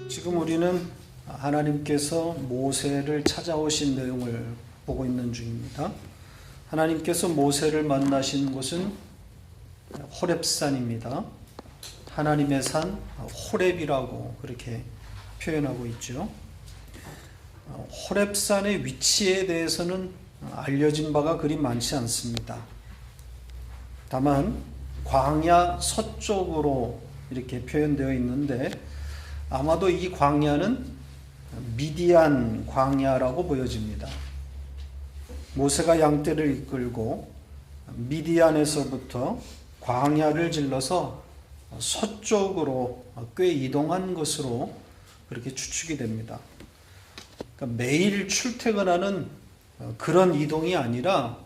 지금 우리는 하나님께서 모세를 찾아오신 내용을 보고 있는 중입니다. 하나님께서 모세를 만나신 곳은 호렙산입니다. 하나님의 산 호렙이라고 그렇게 표현하고 있죠. 호렙산의 위치에 대해서는 알려진 바가 그리 많지 않습니다. 다만 광야 서쪽으로 이렇게 표현되어 있는데 아마도 이 광야는 미디안 광야라고 보여집니다. 모세가 양떼를 이끌고 미디안에서부터 광야를 질러서 서쪽으로 꽤 이동한 것으로 그렇게 추측이 됩니다. 그러니까 매일 출퇴근하는 그런 이동이 아니라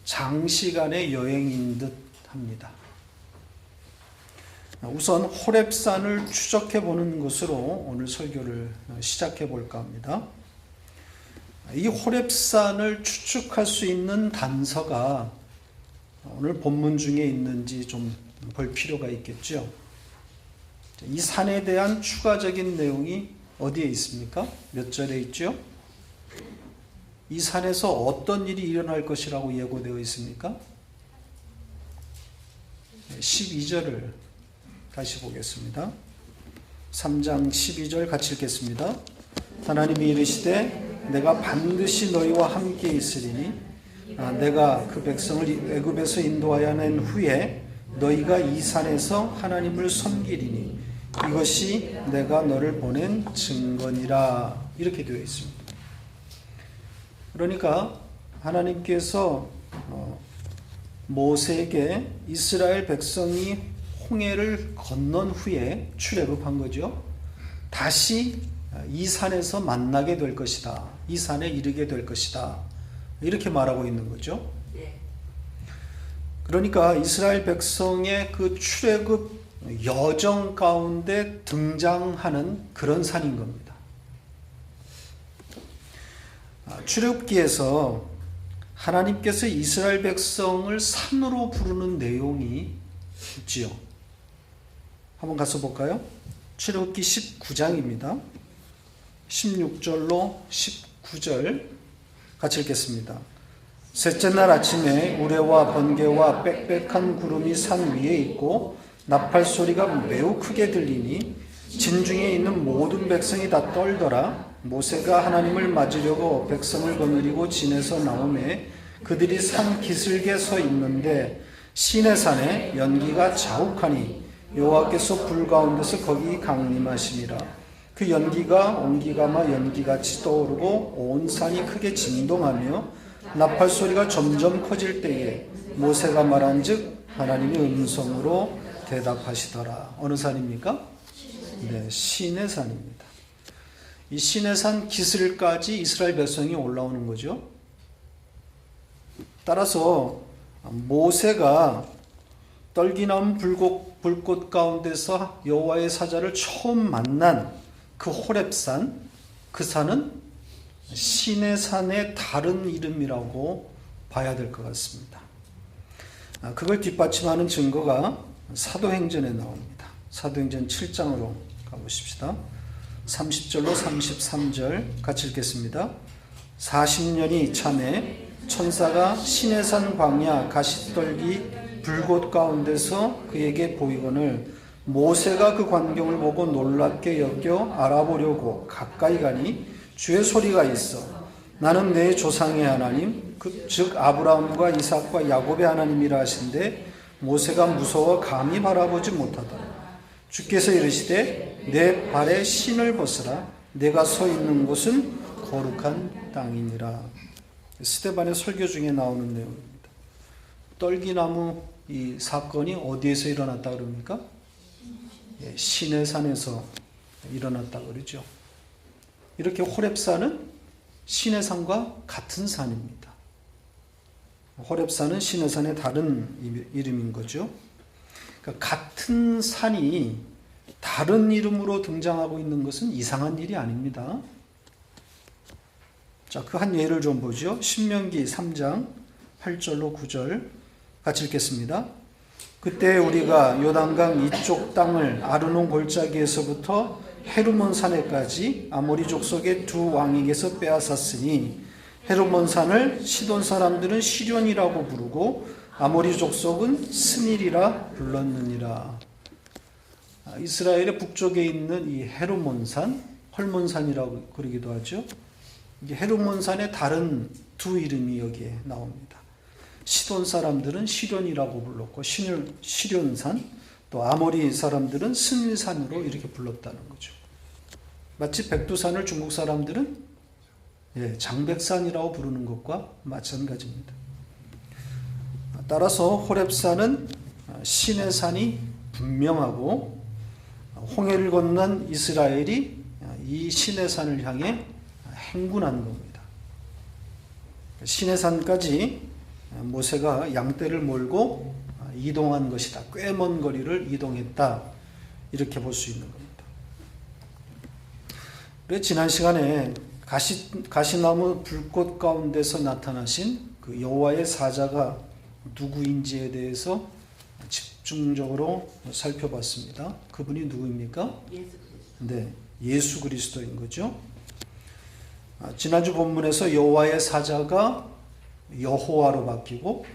장시간의 여행인 듯 합니다. 우선 호렙산을 추적해 보는 것으로 오늘 설교를 시작해 볼까 합니다. 이 호렙산을 추측할 수 있는 단서가 오늘 본문 중에 있는지 좀 볼 필요가 있겠죠. 이 산에 대한 추가적인 내용이 어디에 있습니까? 몇 절에 있죠? 이 산에서 어떤 일이 일어날 것이라고 예고되어 있습니까? 12절을 다시 보겠습니다. 3장 12절 같이 읽겠습니다. 하나님이 이르시되 내가 반드시 너희와 함께 있으리니 내가 그 백성을 애굽에서 인도하여 낸 후에 너희가 이 산에서 하나님을 섬기리니 이것이 내가 너를 보낸 증거니라. 이렇게 되어 있습니다. 그러니까 하나님께서 모세에게 이스라엘 백성이 홍해를 건넌 후에 출애굽한 거죠. 다시 이 산에서 만나게 될 것이다. 이 산에 이르게 될 것이다. 이렇게 말하고 있는 거죠. 그러니까 이스라엘 백성의 그 출애굽 여정 가운데 등장하는 그런 산인 겁니다. 출애굽기에서 하나님께서 이스라엘 백성을 산으로 부르는 내용이 있지요. 한번 가서 볼까요? 출애굽기 19장입니다. 16절로 19절 같이 읽겠습니다. 셋째 날 아침에 우레와 번개와 빽빽한 구름이 산 위에 있고 나팔 소리가 매우 크게 들리니 진중에 있는 모든 백성이 다 떨더라. 모세가 하나님을 맞으려고 백성을 거느리고 진에서 나오매 그들이 산 기슭에 서 있는데 시내산에 연기가 자욱하니 여호와께서 불 가운데서 거기 강림하심이라. 그 연기가 온기가마 연기같이 떠오르고 온 산이 크게 진동하며 나팔 소리가 점점 커질 때에 모세가 말한즉 하나님이 음성으로 대답하시더라. 어느 산입니까? 네, 시내산입니다. 이 시내산 기슭까지 이스라엘 백성이 올라오는 거죠. 따라서 모세가 떨기나무 불꽃 가운데서 여호와의 사자를 처음 만난 그 호렙산, 그 산은 시내산의 다른 이름이라고 봐야 될 것 같습니다. 그걸 뒷받침하는 증거가 사도행전에 나옵니다. 사도행전 7장으로 가보십시다. 30절로 33절 같이 읽겠습니다. 40년이 차매 천사가 시내산 광야 가시떨기 불꽃 가운데서 그에게 보이거늘 모세가 그 광경을 보고 놀랍게 여겨 알아보려고 가까이 가니 주의 소리가 있어 나는 내 조상의 하나님 즉 아브라함과 이삭과 야곱의 하나님이라 하신데 모세가 무서워 감히 바라보지 못하더라. 주께서 이르시되 내 발에 신을 벗으라. 내가 서 있는 곳은 거룩한 땅이니라. 스데반의 설교 중에 나오는 내용입니다. 떨기나무 이 사건이 어디에서 일어났다 그럽니까? 시내산에서 일어났다 그러죠. 이렇게 호렙산은 시내산과 같은 산입니다. 호렙산은 시내산의 다른 이름인 거죠. 그러니까 같은 산이 다른 이름으로 등장하고 있는 것은 이상한 일이 아닙니다. 자, 그 한 예를 좀 보죠. 신명기 3장 8절로 9절 같이 읽겠습니다. 그때 우리가 요단강 이쪽 땅을 아르논 골짜기에서부터 헤르몬 산에까지 아모리 족속의 두 왕에게서 빼앗았으니 헤르몬 산을 시돈 사람들은 시련이라고 부르고 아모리 족속은 스닐이라 불렀느니라. 이스라엘의 북쪽에 있는 이 헤르몬산, 헐몬산이라고 그러기도 하죠. 이게 헤르몬산의 다른 두 이름이 여기에 나옵니다. 시돈 사람들은 시련이라고 불렀고 시련산, 또 아모리 사람들은 스닐산으로 이렇게 불렀다는 거죠. 마치 백두산을 중국 사람들은 장백산이라고 부르는 것과 마찬가지입니다. 따라서 호렙산은 신의 산이 분명하고 홍해를 건넌 이스라엘이 이 신의 산을 향해 행군한 겁니다. 신의 산까지 모세가 양떼를 몰고 이동한 것이다. 꽤 먼 거리를 이동했다. 이렇게 볼 수 있는 겁니다. 그래서 지난 시간에 가시나무 불꽃 가운데서 나타나신 그 여호와의 사자가 누구인지에 대해서 집중적으로 살펴봤습니다. 그분이 누구입니까? 네, 예수 그리스도인 거죠. 지난주 본문에서 여호와의 사자가 여호와로 바뀌고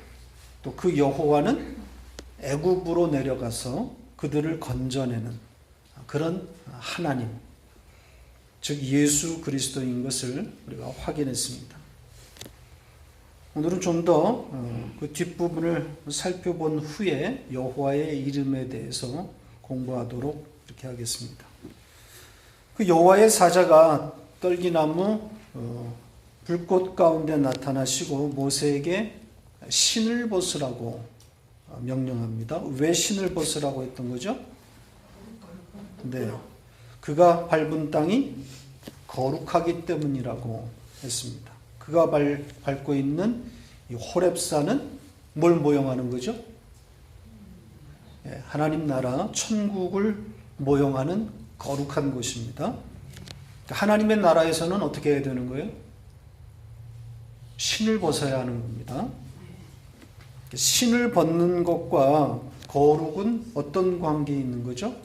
또 그 여호와는 애굽으로 내려가서 그들을 건져내는 그런 하나님, 즉 예수 그리스도인 것을 우리가 확인했습니다. 오늘은 좀 더 그 뒷부분을 살펴본 후에 여호와의 이름에 대해서 공부하도록 이렇게 하겠습니다. 그 여호와의 사자가 떨기나무 불꽃 가운데 나타나시고 모세에게 신을 벗으라고 명령합니다. 왜 신을 벗으라고 했던 거죠? 네, 그가 밟은 땅이 거룩하기 때문이라고 했습니다. 그가 밟고 있는 이 호렙산은 뭘 모형하는 거죠? 하나님 나라 천국을 모형하는 거룩한 곳입니다. 하나님의 나라에서는 어떻게 해야 되는 거예요? 신을 벗어야 하는 겁니다. 신을 벗는 것과 거룩은 어떤 관계에 있는 거죠?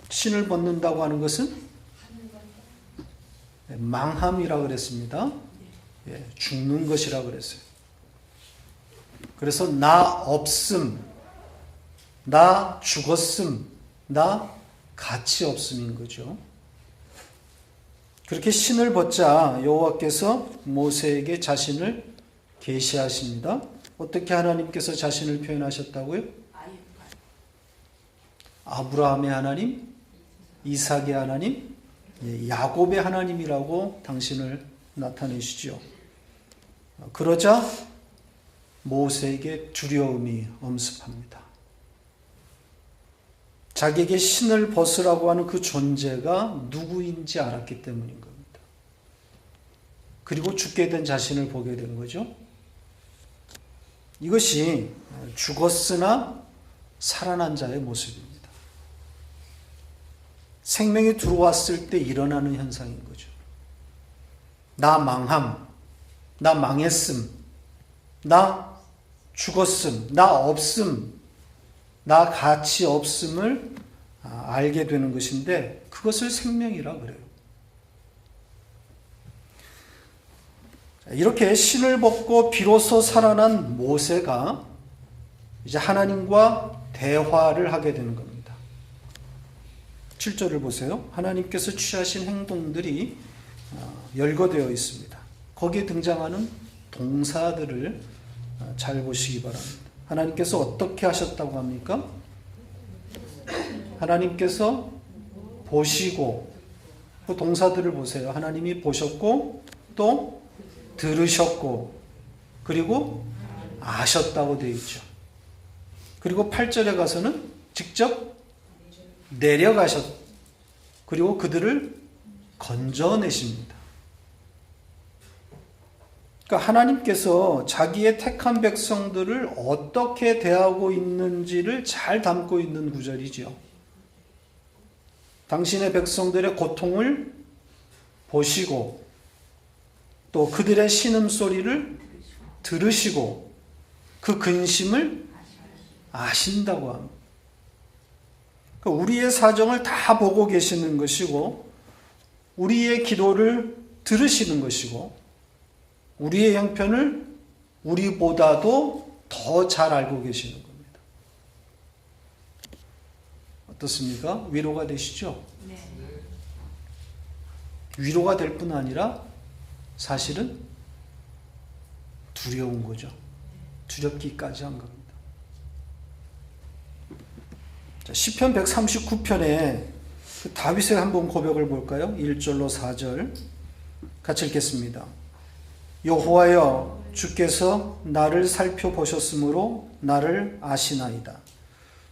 신을 벗는다고 하는 것은 망함이라고 그랬습니다. 죽는 것이라고 그랬어요. 그래서 나 없음, 나 죽었음, 나 가치 없음인 거죠. 그렇게 신을 벗자 여호와께서 모세에게 자신을 계시하십니다. 어떻게 하나님께서 자신을 표현하셨다고요? 아브라함의 하나님, 이삭의 하나님, 야곱의 하나님이라고 당신을 나타내시죠. 그러자 모세에게 두려움이 엄습합니다. 자기에게 신을 벗으라고 하는 그 존재가 누구인지 알았기 때문인 겁니다. 그리고 죽게 된 자신을 보게 된 거죠. 이것이 죽었으나 살아난 자의 모습입니다. 생명이 들어왔을 때 일어나는 현상인 거죠. 나 망함, 나 망했음, 나 죽었음, 나 없음, 나 가치 없음을 알게 되는 것인데 그것을 생명이라 그래요. 이렇게 신을 벗고 비로소 살아난 모세가 이제 하나님과 대화를 하게 되는 겁니다. 7절을 보세요. 하나님께서 취하신 행동들이 열거되어 있습니다. 거기에 등장하는 동사들을 잘 보시기 바랍니다. 하나님께서 어떻게 하셨다고 합니까? 하나님께서 보시고, 그 동사들을 보세요. 하나님이 보셨고 또 들으셨고 그리고 아셨다고 되어 있죠. 그리고 8절에 가서는 직접 내려가셨, 그리고 그들을 건져내십니다. 그러니까 하나님께서 자기의 택한 백성들을 어떻게 대하고 있는지를 잘 담고 있는 구절이죠. 당신의 백성들의 고통을 보시고 또 그들의 신음소리를 들으시고 그 근심을 아신다고 합니다. 그러니까 우리의 사정을 다 보고 계시는 것이고 우리의 기도를 들으시는 것이고 우리의 형편을 우리보다도 더 잘 알고 계시는 겁니다. 어떻습니까? 위로가 되시죠? 네. 위로가 될 뿐 아니라 사실은 두려운 거죠. 두렵기까지 한 겁니다. 자, 시편 139편에 그 다윗의 한번 고백을 볼까요? 1절로 4절 같이 읽겠습니다. 여호와여, 주께서 나를 살펴보셨으므로 나를 아시나이다.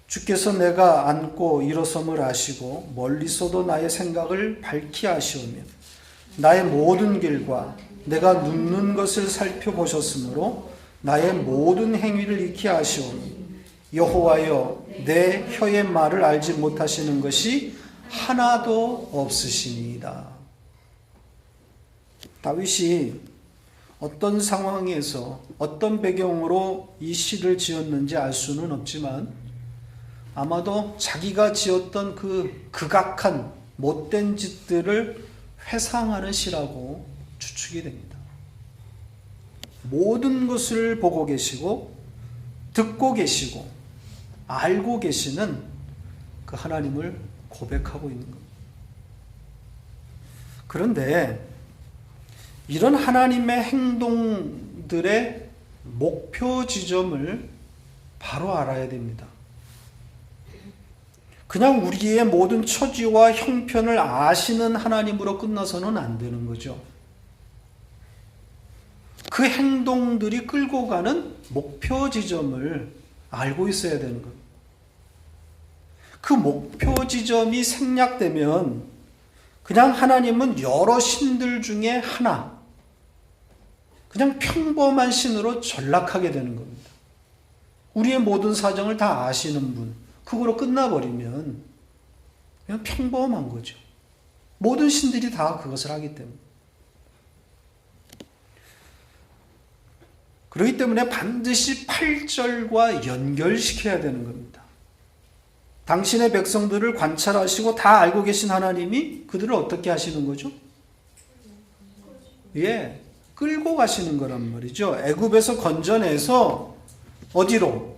주께서 내가 앉고 일어섬을 아시고 멀리서도 나의 생각을 밝히 아시오며 나의 모든 길과 내가 눕는 것을 살펴보셨으므로 나의 모든 행위를 익히 아시오니 여호와여, 내 혀의 말을 알지 못하시는 것이 하나도 없으시니이다. 다윗이 어떤 상황에서 어떤 배경으로 이 시를 지었는지 알 수는 없지만 아마도 자기가 지었던 그 극악한 못된 짓들을 회상하는 시라고 추측이 됩니다. 모든 것을 보고 계시고 듣고 계시고 알고 계시는 그 하나님을 고백하고 있는 겁니다. 그런데 이런 하나님의 행동들의 목표 지점을 바로 알아야 됩니다. 그냥 우리의 모든 처지와 형편을 아시는 하나님으로 끝나서는 안 되는 거죠. 그 행동들이 끌고 가는 목표 지점을 알고 있어야 되는 겁니다. 그 목표 지점이 생략되면 그냥 하나님은 여러 신들 중에 하나, 그냥 평범한 신으로 전락하게 되는 겁니다. 우리의 모든 사정을 다 아시는 분, 그거로 끝나버리면 그냥 평범한 거죠. 모든 신들이 다 그것을 하기 때문에. 그렇기 때문에 반드시 8절과 연결시켜야 되는 겁니다. 당신의 백성들을 관찰하시고 다 알고 계신 하나님이 그들을 어떻게 하시는 거죠? 예, 끌고 가시는 거란 말이죠. 애굽에서 건져내서 어디로?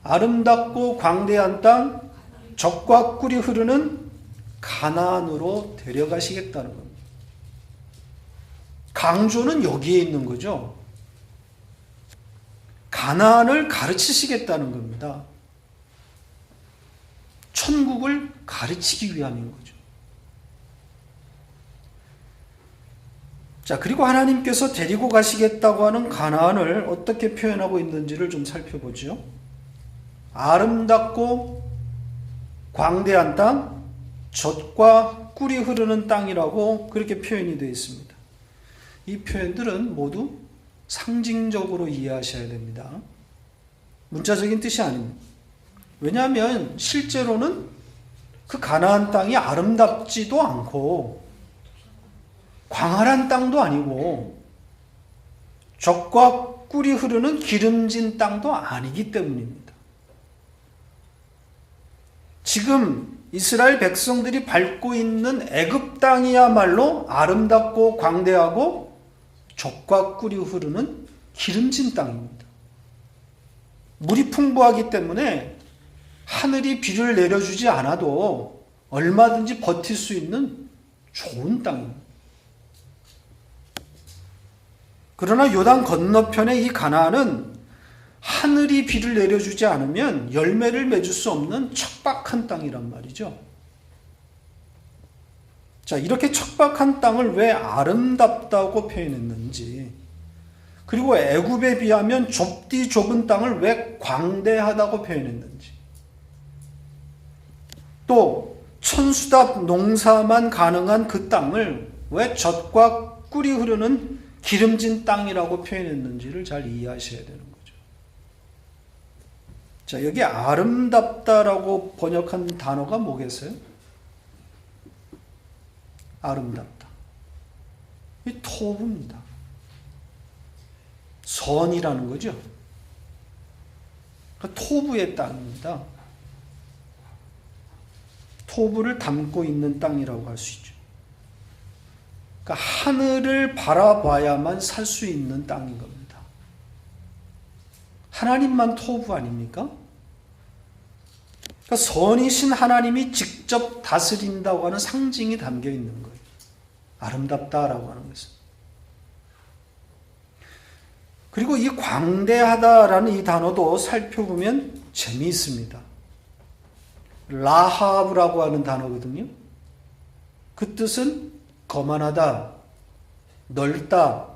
아름답고 광대한 땅, 젖과 꿀이 흐르는 가나안으로 데려가시겠다는 겁니다. 강조는 여기에 있는 거죠. 가나안을 가르치시겠다는 겁니다. 천국을 가르치기 위함인 거죠. 자, 그리고 하나님께서 데리고 가시겠다고 하는 가나안을 어떻게 표현하고 있는지를 좀 살펴보죠. 아름답고 광대한 땅, 젖과 꿀이 흐르는 땅이라고 그렇게 표현이 되어 있습니다. 이 표현들은 모두 상징적으로 이해하셔야 됩니다. 문자적인 뜻이 아닙니다. 왜냐하면 실제로는 그 가나안 땅이 아름답지도 않고 광활한 땅도 아니고 젖과 꿀이 흐르는 기름진 땅도 아니기 때문입니다. 지금 이스라엘 백성들이 밟고 있는 애굽 땅이야말로 아름답고 광대하고 젖과 꿀이 흐르는 기름진 땅입니다. 물이 풍부하기 때문에 하늘이 비를 내려주지 않아도 얼마든지 버틸 수 있는 좋은 땅입니다. 그러나 요단 건너편의 이 가나안은 하늘이 비를 내려주지 않으면 열매를 맺을 수 없는 척박한 땅이란 말이죠. 자, 이렇게 척박한 땅을 왜 아름답다고 표현했는지, 그리고 애굽에 비하면 좁디 좁은 땅을 왜 광대하다고 표현했는지, 또 천수답 농사만 가능한 그 땅을 왜 젖과 꿀이 흐르는 기름진 땅이라고 표현했는지를 잘 이해하셔야 되는 거죠. 자, 여기 아름답다라고 번역한 단어가 뭐겠어요? 아름답다. 이 토부입니다. 선이라는 거죠. 토부의 땅입니다. 토부를 담고 있는 땅이라고 할 수 있죠. 그러니까 하늘을 바라봐야만 살 수 있는 땅인 겁니다. 하나님만 토부 아닙니까? 그러니까 선이신 하나님이 직접 다스린다고 하는 상징이 담겨 있는 거예요. 아름답다라고 하는 것은. 그리고 이 광대하다라는 이 단어도 살펴보면 재미있습니다. 라하브라고 하는 단어거든요. 그 뜻은 거만하다, 넓다,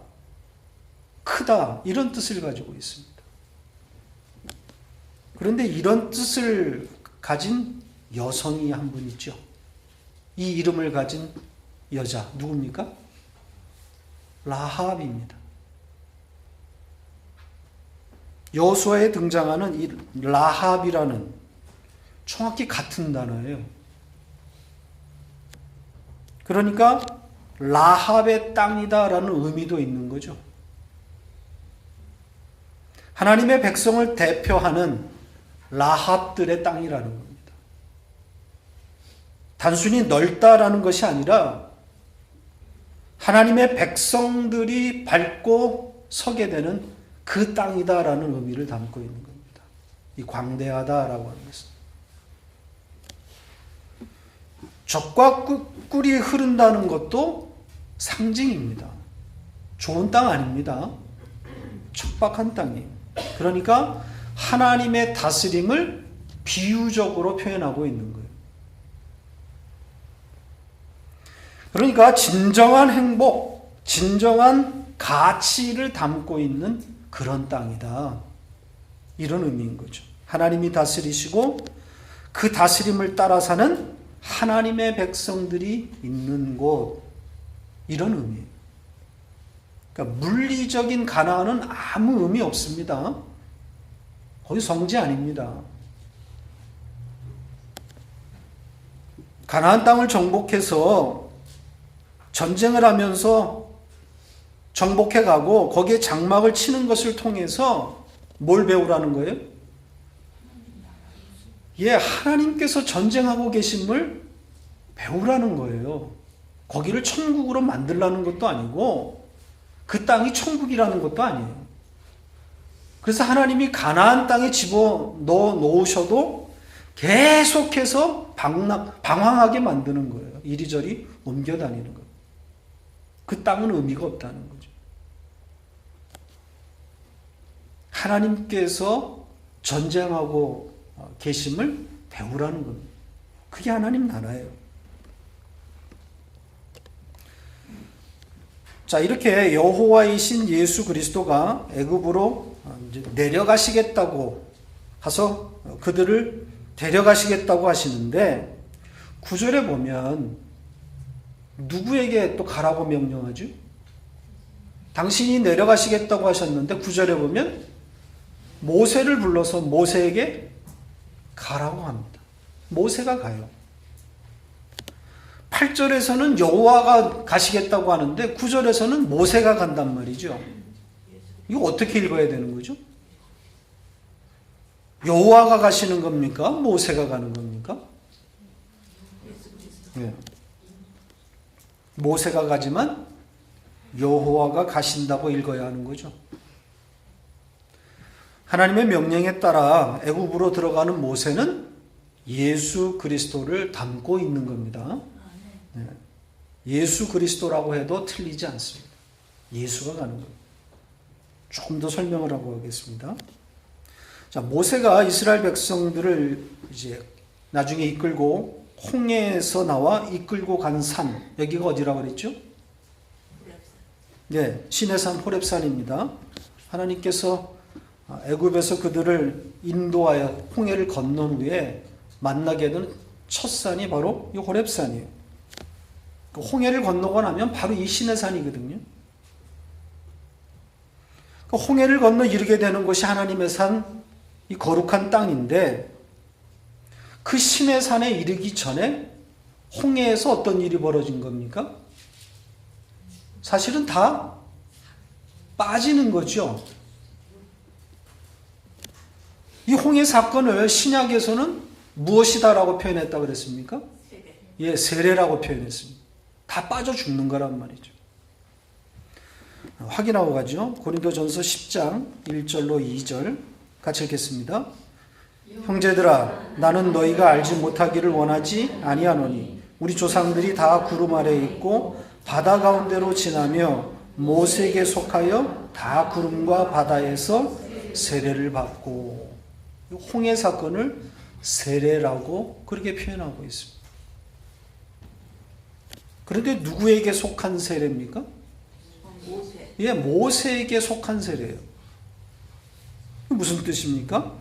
크다 이런 뜻을 가지고 있습니다. 그런데 이런 뜻을 가진 여성이 한 분 있죠. 이 이름을 가진 여자 누굽니까? 라합입니다. 여호수아에 등장하는 이 라합이라는 정확히 같은 단어예요. 그러니까 라합의 땅이다라는 의미도 있는 거죠. 하나님의 백성을 대표하는 라합들의 땅이라는 겁니다. 단순히 넓다라는 것이 아니라 하나님의 백성들이 밟고 서게 되는 그 땅이다라는 의미를 담고 있는 겁니다. 이 광대하다라고 하는 것은. 젖과 꿀이 흐른다는 것도 상징입니다. 좋은 땅 아닙니다. 척박한 땅이에요. 그러니까 하나님의 다스림을 비유적으로 표현하고 있는 거예요. 그러니까 진정한 행복, 진정한 가치를 담고 있는 그런 땅이다. 이런 의미인 거죠. 하나님이 다스리시고 그 다스림을 따라 사는 하나님의 백성들이 있는 곳, 이런 의미예요. 그러니까 물리적인 가나안은 아무 의미 없습니다. 거기 성지 아닙니다. 가나안 땅을 정복해서 전쟁을 하면서 정복해 가고 거기에 장막을 치는 것을 통해서 뭘 배우라는 거예요? 예, 하나님께서 전쟁하고 계심을 배우라는 거예요. 거기를 천국으로 만들라는 것도 아니고 그 땅이 천국이라는 것도 아니에요. 그래서 하나님이 가나안 땅에 집어넣어 놓으셔도 계속해서 방황하게 만드는 거예요. 이리저리 옮겨 다니는 거예요. 그 땅은 의미가 없다는 거죠. 하나님께서 전쟁하고 계심을 배우라는 겁니다. 그게 하나님 나라예요. 자, 이렇게 여호와이신 예수 그리스도가 애굽으로 내려가시겠다고 하서 그들을 데려가시겠다고 하시는데 9절에 보면 누구에게 또 가라고 명령하죠? 당신이 내려가시겠다고 하셨는데 9절에 보면 모세를 불러서 모세에게 가라고 합니다. 모세가 가요. 8절에서는 여호와가 가시겠다고 하는데 9절에서는 모세가 간단 말이죠. 이거 어떻게 읽어야 되는 거죠? 여호와가 가시는 겁니까? 모세가 가는 겁니까? 네. 모세가 가지만 여호와가 가신다고 읽어야 하는 거죠. 하나님의 명령에 따라 애굽으로 들어가는 모세는 예수 그리스도를 담고 있는 겁니다. 네. 예수 그리스도라고 해도 틀리지 않습니다. 예수가 가는 거예요. 조금 더 설명을 하고 하겠습니다. 자, 모세가 이스라엘 백성들을 이제 나중에 이끌고 홍해에서 나와 이끌고 간 산, 여기가 어디라고 그랬죠? 네, 시내산 호렙산입니다. 하나님께서 애굽에서 그들을 인도하여 홍해를 건넌 후에 만나게 된 첫 산이 바로 이 호렙산이에요. 그 홍해를 건너고 나면 바로 이 시내산이거든요. 그 홍해를 건너 이르게 되는 곳이 하나님의 산, 이 거룩한 땅인데 그 시내산에 이르기 전에 홍해에서 어떤 일이 벌어진 겁니까? 사실은 다 빠지는 거죠. 이 홍해 사건을 신약에서는 무엇이다라고 표현했다고 그랬습니까? 세례라고 표현했습니다. 다 빠져 죽는 거란 말이죠. 확인하고 가죠. 고린도전서 10장 1절로 2절 같이 읽겠습니다. 형제들아, 나는 너희가 알지 못하기를 원하지 아니하노니 우리 조상들이 다 구름 아래에 있고 바다 가운데로 지나며 모세에게 속하여 다 구름과 바다에서 세례를 받고, 홍해 사건을 세례라고 그렇게 표현하고 있습니다. 그런데 누구에게 속한 세례입니까? 모세에게 속한 세례예요. 무슨 뜻입니까?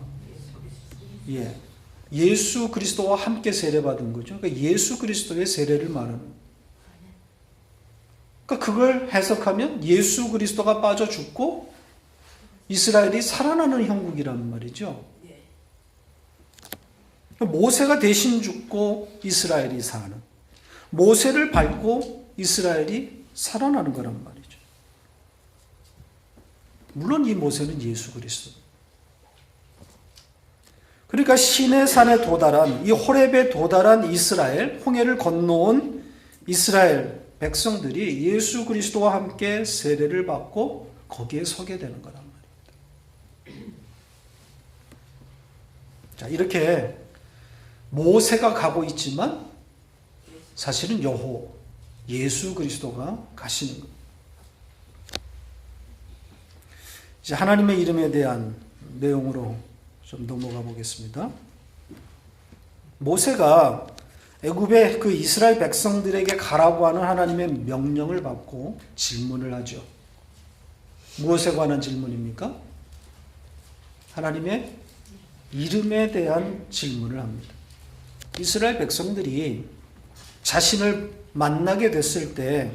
예수 그리스도와 함께 세례받은 거죠. 그러니까 예수 그리스도의 세례를 말하는 거예요. 그러니까 그걸 해석하면 예수 그리스도가 빠져 죽고 이스라엘이 살아나는 형국이란 말이죠. 모세가 대신 죽고 이스라엘이 사는, 모세를 밟고 이스라엘이 살아나는 거란 말이죠. 물론 이 모세는 예수 그리스도. 그러니까 시내산에 도달한, 이 호렙에 도달한 이스라엘, 홍해를 건너온 이스라엘 백성들이 예수 그리스도와 함께 세례를 받고 거기에 서게 되는 거란 말입니다. 자, 이렇게 모세가 가고 있지만 사실은 예수 그리스도가 가시는 겁니다. 이제 하나님의 이름에 대한 내용으로 좀 넘어가 보겠습니다. 모세가 애굽의 그 이스라엘 백성들에게 가라고 하는 하나님의 명령을 받고 질문을 하죠. 무엇에 관한 질문입니까? 하나님의 이름에 대한 질문을 합니다. 이스라엘 백성들이 자신을 만나게 됐을 때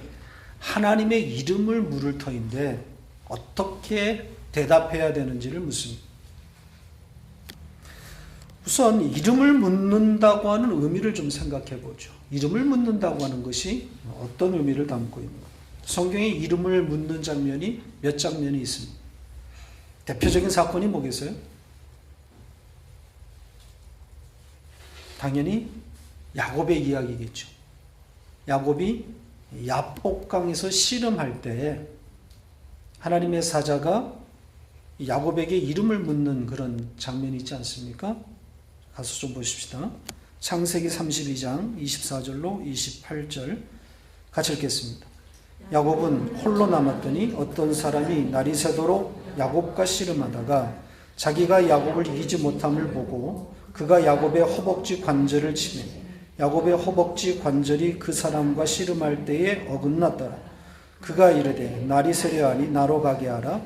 하나님의 이름을 물을 터인데 어떻게 대답해야 되는지를 묻습니다. 우선 이름을 묻는다고 하는 의미를 좀 생각해 보죠. 이름을 묻는다고 하는 것이 어떤 의미를 담고 있는가? 성경에 이름을 묻는 장면이 몇 장면이 있습니다. 대표적인 사건이 뭐겠어요? 당연히 야곱의 이야기겠죠. 야곱이 야복강에서 씨름할 때 하나님의 사자가 야곱에게 이름을 묻는 그런 장면이 있지 않습니까? 가서 좀 보십시다. 창세기 32장 24절로 28절 같이 읽겠습니다. 야곱은 홀로 남았더니 어떤 사람이 날이 새도록 야곱과 씨름하다가 자기가 야곱을 이기지 못함을 보고 그가 야곱의 허벅지 관절을 치매 야곱의 허벅지 관절이 그 사람과 씨름할 때에 어긋났더라. 그가 이르되 날이 새려하니 나로 가게 하라.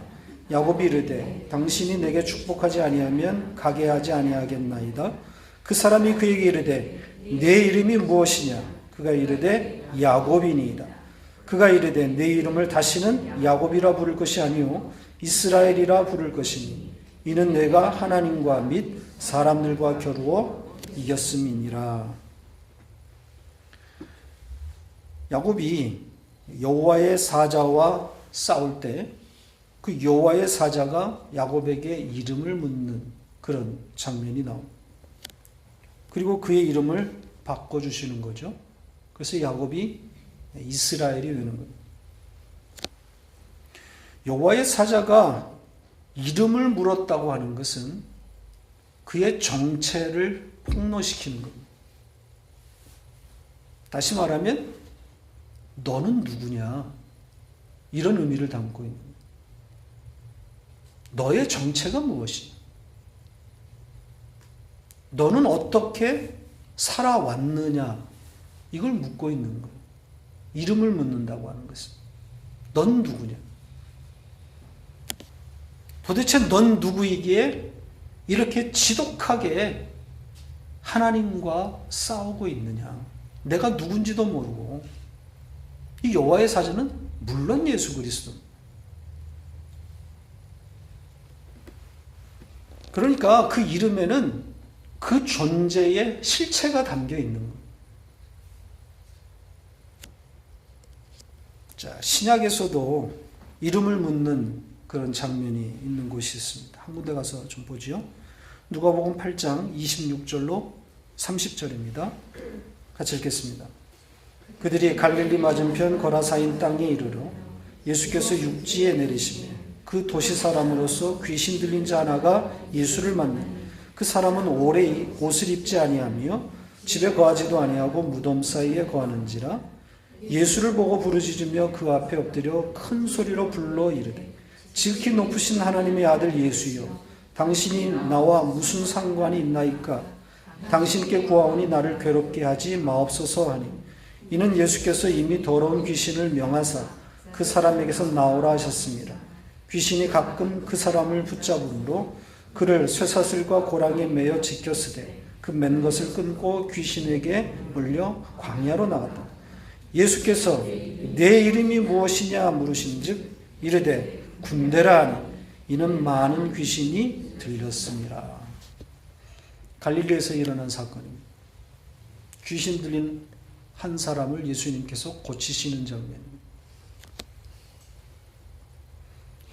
야곱이 이르되 당신이 내게 축복하지 아니하면 가게 하지 아니하겠나이다. 그 사람이 그에게 이르되 내 이름이 무엇이냐? 그가 이르되 야곱이니이다. 그가 이르되 내 이름을 다시는 야곱이라 부를 것이 아니요 이스라엘이라 부를 것이니 이는 내가 하나님과 및 사람들과 겨루어 이겼음이니라. 야곱이 여호와의 사자와 싸울 때 그 여호와의 사자가 야곱에게 이름을 묻는 그런 장면이 나옵니다. 그리고 그의 이름을 바꿔주시는 거죠. 그래서 야곱이 이스라엘이 되는 겁니다. 여호와의 사자가 이름을 물었다고 하는 것은 그의 정체를 폭로시키는 겁니다. 다시 말하면 너는 누구냐? 이런 의미를 담고 있는 겁니다. 너의 정체가 무엇이냐? 너는 어떻게 살아왔느냐? 이걸 묻고 있는 거예요. 이름을 묻는다고 하는 것은. 넌 누구냐? 도대체 넌 누구이기에 이렇게 지독하게 하나님과 싸우고 있느냐? 내가 누군지도 모르고. 이 여호와의 사자는 물론 예수 그리스도. 그러니까 그 이름에는 그 존재의 실체가 담겨 있는 거예요. 자, 신약에서도 이름을 묻는 그런 장면이 있는 곳이 있습니다. 한 군데 가서 좀 보지요. 누가복음 8장 26절로 30절입니다. 같이 읽겠습니다. 그들이 갈릴리 맞은편 거라사인 땅에 이르러 예수께서 육지에 내리시며 그 도시 사람으로서 귀신 들린 자 하나가 예수를 만나 그 사람은 오래 옷을 입지 아니하며 집에 거하지도 아니하고 무덤 사이에 거하는지라 예수를 보고 부르짖으며 그 앞에 엎드려 큰 소리로 불러 이르되 지극히 높으신 하나님의 아들 예수여 당신이 나와 무슨 상관이 있나이까 당신께 구하오니 나를 괴롭게 하지 마옵소서 하니 이는 예수께서 이미 더러운 귀신을 명하사 그 사람에게서 나오라 하셨습니다. 귀신이 가끔 그 사람을 붙잡으므로 그를 쇠사슬과 고랑에 매어 지켰으되 그 맨 것을 끊고 귀신에게 물려 광야로 나갔다. 예수께서 내 이름이 무엇이냐 물으신즉 이르되 군대라 하니 이는 많은 귀신이 들렸습니다. 갈릴리에서 일어난 사건입니다. 귀신 들린 한 사람을 예수님께서 고치시는 장면입니다.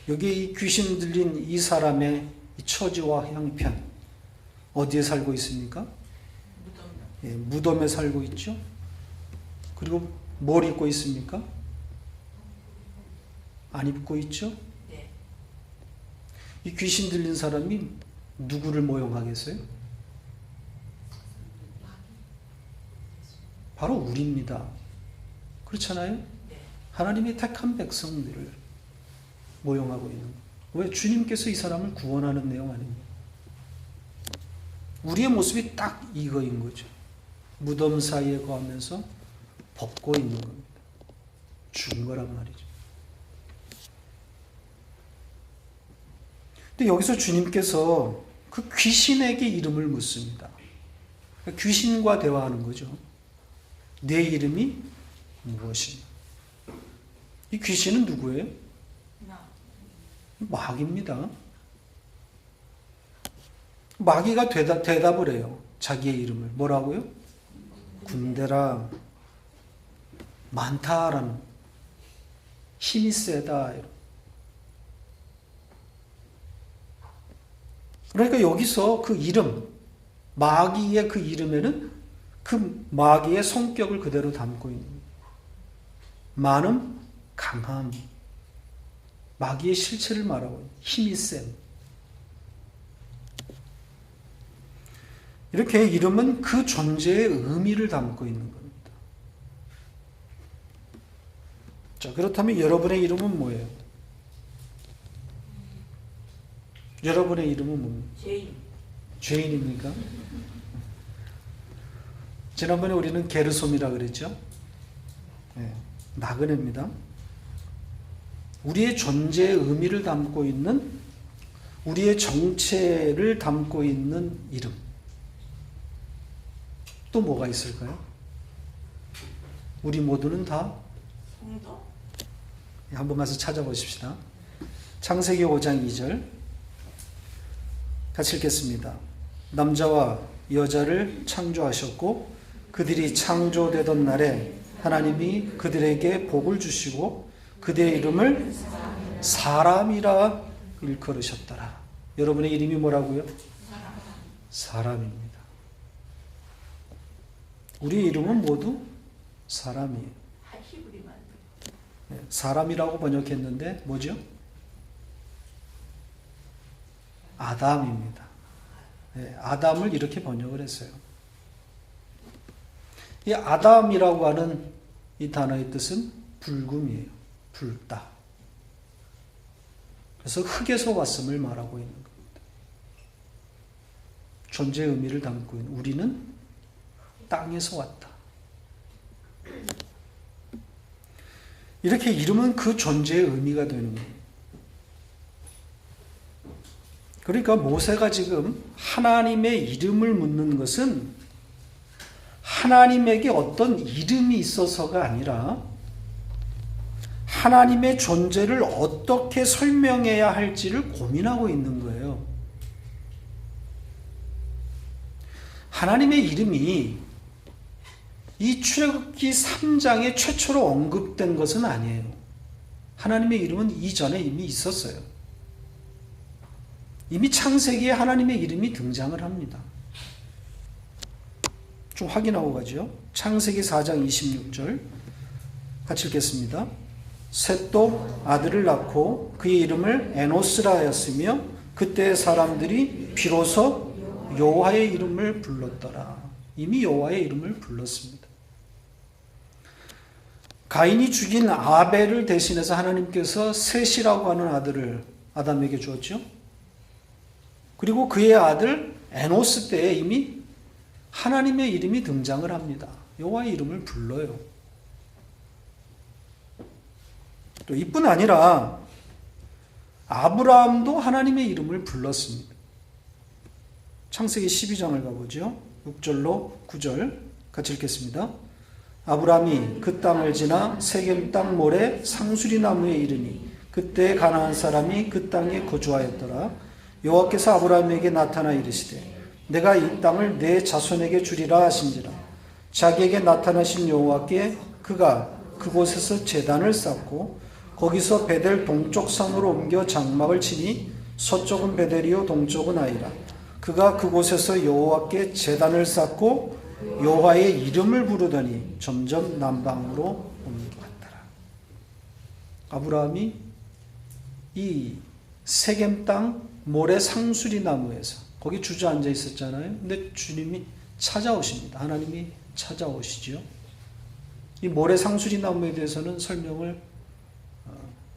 여기 이 귀신 들린 이 사람의 처지와 형편 어디에 살고 있습니까? 무덤에 살고 있죠. 그리고 뭘 입고 있습니까? 안 입고 있죠. 이 귀신 들린 사람이 누구를 모형하겠어요? 바로 우리입니다. 그렇잖아요? 하나님의 택한 백성들을 모형하고 있는 거예요. 왜? 주님께서 이 사람을 구원하는 내용 아닙니까? 우리의 모습이 딱 이거인 거죠. 무덤 사이에 거하면서 벗고 있는 겁니다. 죽은 거란 말이죠. 근데 여기서 주님께서 그 귀신에게 이름을 묻습니다. 귀신과 대화하는 거죠. 내 이름이 무엇이냐? 이 귀신은 누구예요? 마귀입니다. 마귀가 대답을 해요. 자기의 이름을. 뭐라고요? 군대라. 많다라는. 힘이 세다. 그러니까 여기서 그 이름, 마귀의 그 이름에는 그 마귀의 성격을 그대로 담고 있는 거예요. 많음, 강함. 마귀의 실체를 말하고 있는 힘이 셈. 이렇게 이름은 그 존재의 의미를 담고 있는 겁니다. 자, 그렇다면 여러분의 이름은 뭐예요? 여러분의 이름은 뭡니까? 죄인입니까? 지난번에 우리는 게르솜이라 그랬죠? 네, 나그네입니다. 우리의 존재의 의미를 담고 있는, 우리의 정체를 담고 있는 이름. 또 뭐가 있을까요? 우리 모두는 다 한번 가서 찾아보십시다. 창세기 5장 2절 같이 읽겠습니다. 남자와 여자를 창조하셨고 그들이 창조되던 날에 하나님이 그들에게 복을 주시고 그들의 이름을 사람이라 일컬으셨더라. 여러분의 이름이 뭐라고요? 사람입니다. 우리 이름은 모두 사람이에요. 사람이라고 번역했는데 뭐죠? 아담입니다. 아담을 이렇게 번역을 했어요. 이 아담이라고 하는 이 단어의 뜻은 붉음이에요. 붉다. 그래서 흙에서 왔음을 말하고 있는 겁니다. 존재의 의미를 담고 있는 우리는 땅에서 왔다. 이렇게 이름은 그 존재의 의미가 되는 거예요. 그러니까 모세가 지금 하나님의 이름을 묻는 것은 하나님에게 어떤 이름이 있어서가 아니라 하나님의 존재를 어떻게 설명해야 할지를 고민하고 있는 거예요. 하나님의 이름이 이 출애굽기 3장에 최초로 언급된 것은 아니에요. 하나님의 이름은 이전에 이미 있었어요. 이미 창세기에 하나님의 이름이 등장을 합니다. 좀 확인하고 가죠. 창세기 4장 26절 같이 읽겠습니다. 셋도 아들을 낳고 그의 이름을 에노스라 하였으며 그때의 사람들이 비로소 여호와의 이름을 불렀더라. 이미 여호와의 이름을 불렀습니다. 가인이 죽인 아벨을 대신해서 하나님께서 셋이라고 하는 아들을 아담에게 주었죠. 그리고 그의 아들 에노스 때에 이미 하나님의 이름이 등장을 합니다. 여호와의 이름을 불러요. 또 이뿐 아니라 아브라함도 하나님의 이름을 불렀습니다. 창세기 12장을 가보죠. 6절로 9절 같이 읽겠습니다. 아브라함이 그 땅을 지나 세겜 땅 모래 상수리 나무에 이르니 그때 가나안 사람이 그 땅에 거주하였더라. 여호와께서 아브라함에게 나타나 이르시되 내가 이 땅을 내 자손에게 주리라 하신지라. 자기에게 나타나신 여호와께 그가 그곳에서 제단을 쌓고 거기서 베델 동쪽 산으로 옮겨 장막을 치니 서쪽은 베델이요 동쪽은 아이라. 그가 그곳에서 여호와께 제단을 쌓고 여호와의 이름을 부르더니 점점 남방으로 옮겨갔더라. 아브라함이 이 세겜 땅 모래 상수리 나무에서 거기 주저앉아 있었잖아요. 근데 주님이 찾아오십니다. 하나님이 찾아오시죠. 이 모래 상수리 나무에 대해서는 설명을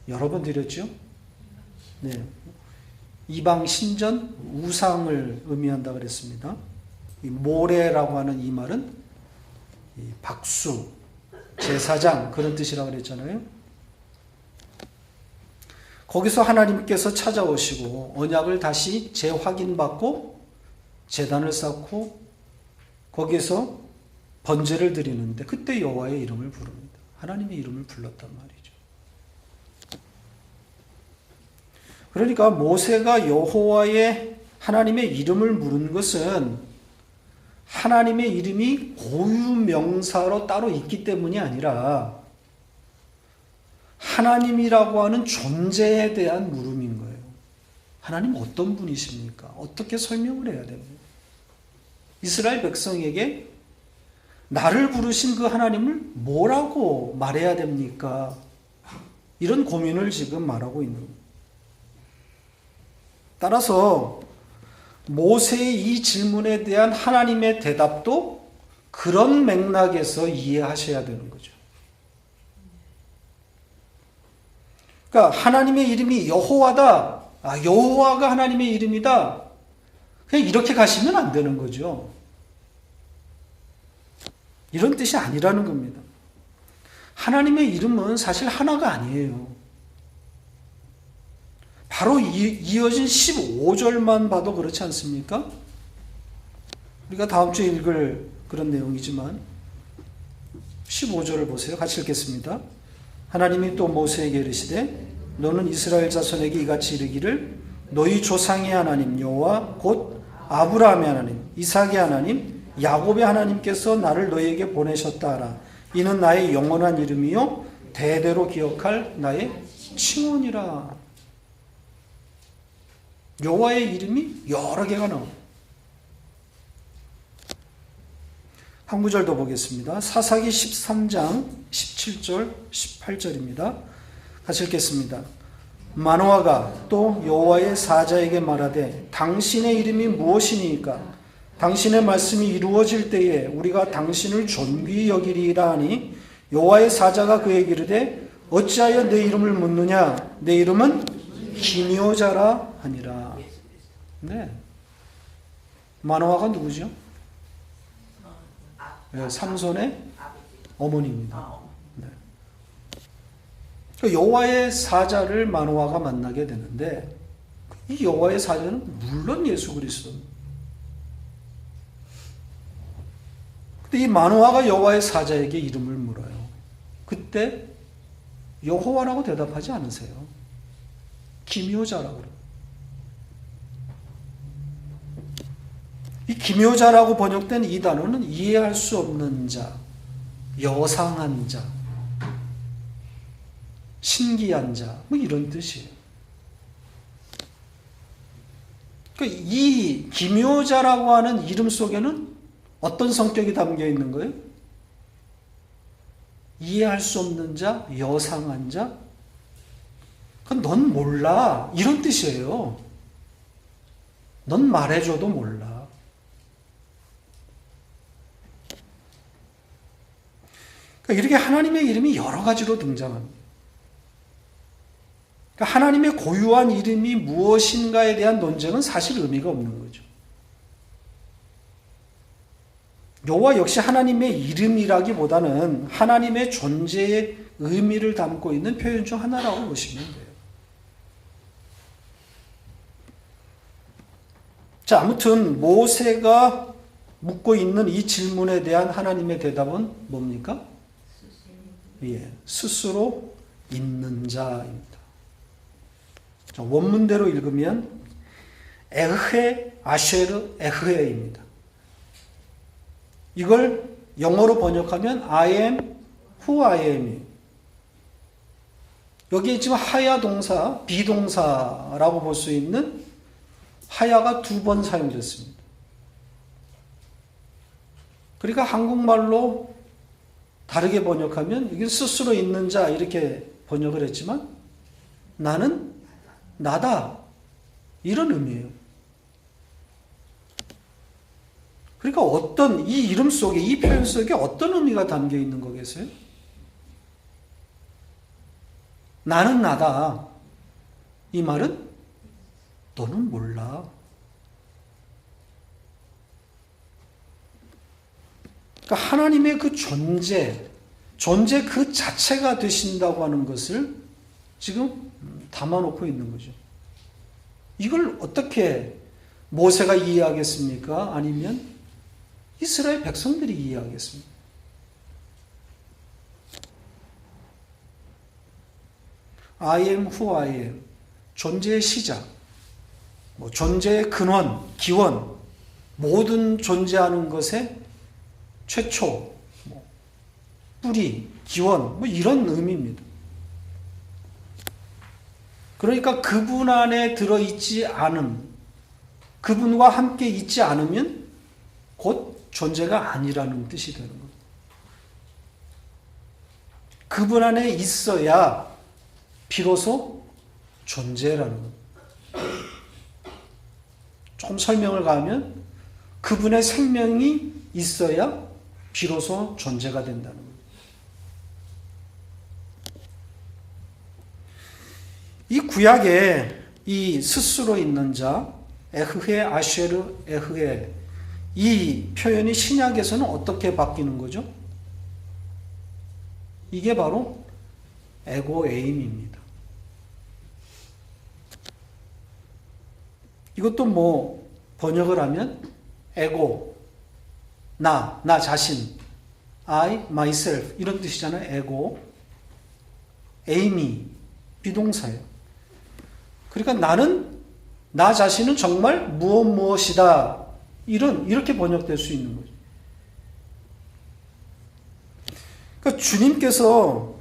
여러 번 드렸죠. 네. 이방 신전 우상을 의미한다 그랬습니다. 이 모래라고 하는 이 말은 이 박수, 제사장 그런 뜻이라고 그랬잖아요. 거기서 하나님께서 찾아오시고 언약을 다시 재확인받고 제단을 쌓고 거기서 번제를 드리는데 그때 여호와의 이름을 부릅니다. 하나님의 이름을 불렀단 말이죠. 그러니까 모세가 여호와의 하나님의 이름을 물은 것은 하나님의 이름이 고유명사로 따로 있기 때문이 아니라 하나님이라고 하는 존재에 대한 물음인 거예요. 하나님 어떤 분이십니까? 어떻게 설명을 해야 됩니까? 이스라엘 백성에게 나를 부르신 그 하나님을 뭐라고 말해야 됩니까? 이런 고민을 지금 말하고 있는 거예요. 따라서 모세의 이 질문에 대한 하나님의 대답도 그런 맥락에서 이해하셔야 되는 거죠. 그러니까 하나님의 이름이 여호와다. 여호와가 하나님의 이름이다. 그냥 이렇게 가시면 안 되는 거죠. 이런 뜻이 아니라는 겁니다. 하나님의 이름은 사실 하나가 아니에요. 바로 이어진 15절만 봐도 그렇지 않습니까? 우리가 다음 주에 읽을 그런 내용이지만 15절을 보세요. 같이 읽겠습니다. 하나님이 또 모세에게 이르시되 너는 이스라엘 자손에게 이같이 이르기를 너희 조상의 하나님 여호와 곧 아브라함의 하나님 이삭의 하나님 야곱의 하나님께서 나를 너희에게 보내셨다 하라. 이는 나의 영원한 이름이요 대대로 기억할 나의 칭언이라. 여호와의 이름이 여러 개가 나옵니다. 한 구절 더 보겠습니다. 사사기 13장 17절 18절입니다. 같이 읽겠습니다. 마노아가 또 여호와의 사자에게 말하되 당신의 이름이 무엇이니까 당신의 말씀이 이루어질 때에 우리가 당신을 존귀히 여기리라 하니 여호와의 사자가 그에게 이르되 어찌하여 내 이름을 묻느냐 내 이름은 기묘자라 하니라. 네. 마노아가 누구죠? 네, 삼손의 어머니입니다. 네. 여호와의 사자를 마노아가 만나게 되는데 이 여호와의 사자는 물론 예수 그리스도입니다. 근데 이 마노아가 여호와의 사자에게 이름을 물어요. 그때 여호와라고 대답하지 않으세요. 기묘자라고 그래요. 이 기묘자라고 번역된 이 단어는 이해할 수 없는 자, 여상한 자, 신기한 자, 뭐 이런 뜻이에요. 그러니까 이 기묘자라고 하는 이름 속에는 어떤 성격이 담겨 있는 거예요? 이해할 수 없는 자, 여상한 자? 그건 넌 몰라. 이런 뜻이에요. 넌 말해줘도 몰라. 그러니까 이렇게 하나님의 이름이 여러 가지로 등장합니다. 그러니까 하나님의 고유한 이름이 무엇인가에 대한 논쟁은 사실 의미가 없는 거죠. 여호와 역시 하나님의 이름이라기보다는 하나님의 존재의 의미를 담고 있는 표현 중 하나라고 보시면 돼요. 자, 아무튼 모세가 묻고 있는 이 질문에 대한 하나님의 대답은 뭡니까? 예, 스스로 있는 자입니다. 자, 원문대로 읽으면 에흐에 아쉐르 에흐에입니다. 이걸 영어로 번역하면 I am who I am이에요. 여기에 지금 하야 동사, 비동사라고 볼 수 있는 하야가 2번 사용됐습니다. 그러니까 한국말로 다르게 번역하면 이게 스스로 있는 자 이렇게 번역을 했지만 나는 나다 이런 의미예요. 그러니까 어떤 이 이름 속에 이 표현 속에 어떤 의미가 담겨 있는 거겠어요? 나는 나다. 이 말은 너는 몰라. 그러니까 하나님의 그 존재 그 자체가 되신다고 하는 것을 지금 담아놓고 있는 거죠. 이걸 어떻게 모세가 이해하겠습니까? 아니면 이스라엘 백성들이 이해하겠습니까? I am who I am. 존재의 시작, 존재의 근원, 기원, 모든 존재하는 것의 최초, 뿌리, 기원, 이런 의미입니다. 그러니까 그분 안에 들어있지 않음, 그분과 함께 있지 않으면 곧 존재가 아니라는 뜻이 되는 겁니다. 그분 안에 있어야 비로소 존재라는 겁니다. 좀 설명을 가하면 그분의 생명이 있어야 비로소 존재가 된다는 겁니다. 이 구약에 이 스스로 있는 자, 에흐에 아쉐르 에흐에 이 표현이 신약에서는 어떻게 바뀌는 거죠? 이게 바로 에고에임입니다. 이것도 번역을 하면 에고, 나 자신, I, myself 이런 뜻이잖아요. 에고, 에임이 비동사예요. 그러니까 나는 나 자신은 정말 무엇이다. 이렇게 번역될 수 있는 거죠. 그러니까 주님께서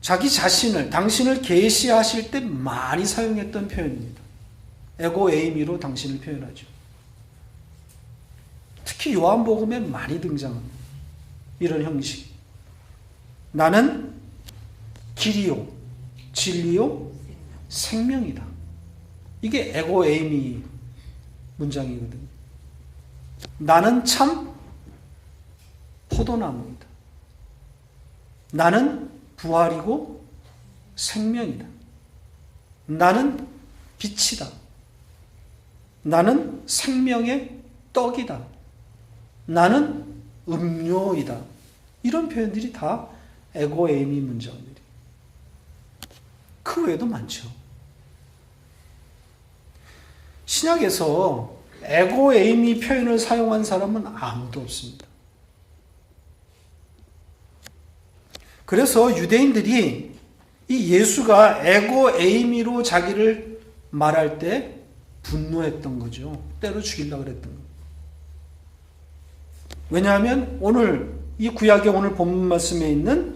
자기 자신을, 당신을 계시하실 때 많이 사용했던 표현입니다. 에고 에이미로 당신을 표현하죠. 특히 요한복음에 많이 등장합니다. 이런 형식. 나는 길이요, 진리요, 생명이다. 이게 에고 에이미 문장이거든요. 나는 참 포도나무이다. 나는 부활이고 생명이다. 나는 빛이다. 나는 생명의 떡이다. 나는 음료이다. 이런 표현들이 다 에고에이미 문장들이. 그 외에도 많죠. 신약에서 에고에이미 표현을 사용한 사람은 아무도 없습니다. 그래서 유대인들이 이 예수가 에고에이미로 자기를 말할 때 분노했던 거죠. 때려 죽이려고 그랬던 거예요. 왜냐하면 오늘 이 구약의 오늘 본문 말씀에 있는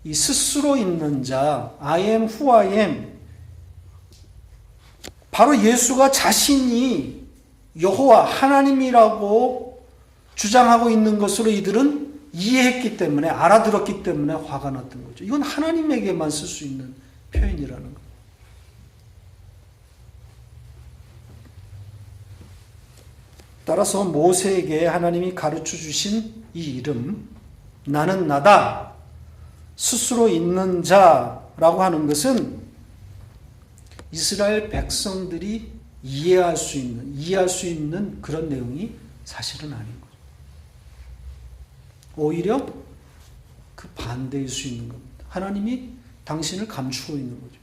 이 스스로 있는 자, I am who I am, 바로 예수가 자신이 여호와 하나님이라고 주장하고 있는 것으로 이들은 이해했기 때문에, 알아들었기 때문에 화가 났던 거죠. 이건 하나님에게만 쓸 수 있는 표현이라는 거예요. 따라서 모세에게 하나님이 가르쳐 주신 이 이름, 나는 나다, 스스로 있는 자라고 하는 것은 이스라엘 백성들이 이해할 수 있는 그런 내용이 사실은 아닌 거죠. 오히려 그 반대일 수 있는 겁니다. 하나님이 당신을 감추고 있는 거죠.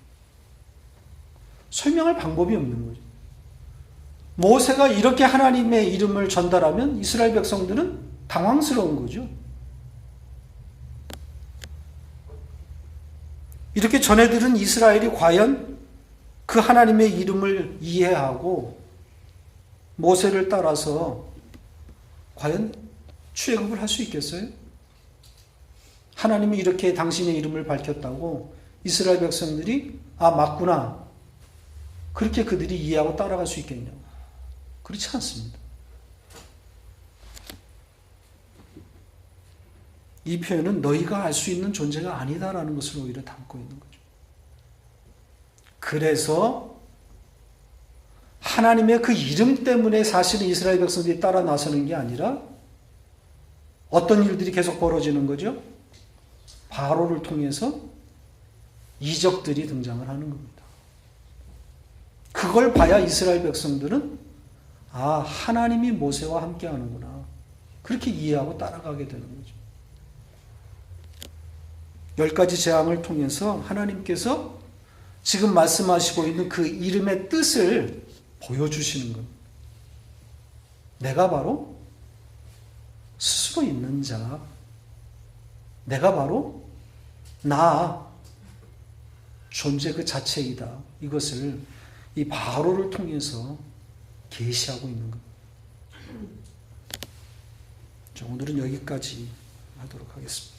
설명할 방법이 없는 거죠. 모세가 이렇게 하나님의 이름을 전달하면 이스라엘 백성들은 당황스러운 거죠. 이렇게 전해들은 이스라엘이 과연 그 하나님의 이름을 이해하고 모세를 따라서 과연 출애굽을 할 수 있겠어요? 하나님이 이렇게 당신의 이름을 밝혔다고 이스라엘 백성들이 아 맞구나 그렇게 그들이 이해하고 따라갈 수 있겠냐고. 그렇지 않습니다. 이 표현은 너희가 알 수 있는 존재가 아니다라는 것을 오히려 담고 있는 거죠. 그래서 하나님의 그 이름 때문에 사실은 이스라엘 백성들이 따라 나서는 게 아니라 어떤 일들이 계속 벌어지는 거죠? 바로를 통해서 이적들이 등장을 하는 겁니다. 그걸 봐야 이스라엘 백성들은 아, 하나님이 모세와 함께 하는구나. 그렇게 이해하고 따라가게 되는 거죠. 10가지 재앙을 통해서 하나님께서 지금 말씀하시고 있는 그 이름의 뜻을 보여주시는 겁니다. 내가 바로 스스로 있는 자, 내가 바로 나, 존재 그 자체이다. 이것을 이 바로를 통해서 계시하고 있는 겁니다. 오늘은 여기까지 하도록 하겠습니다.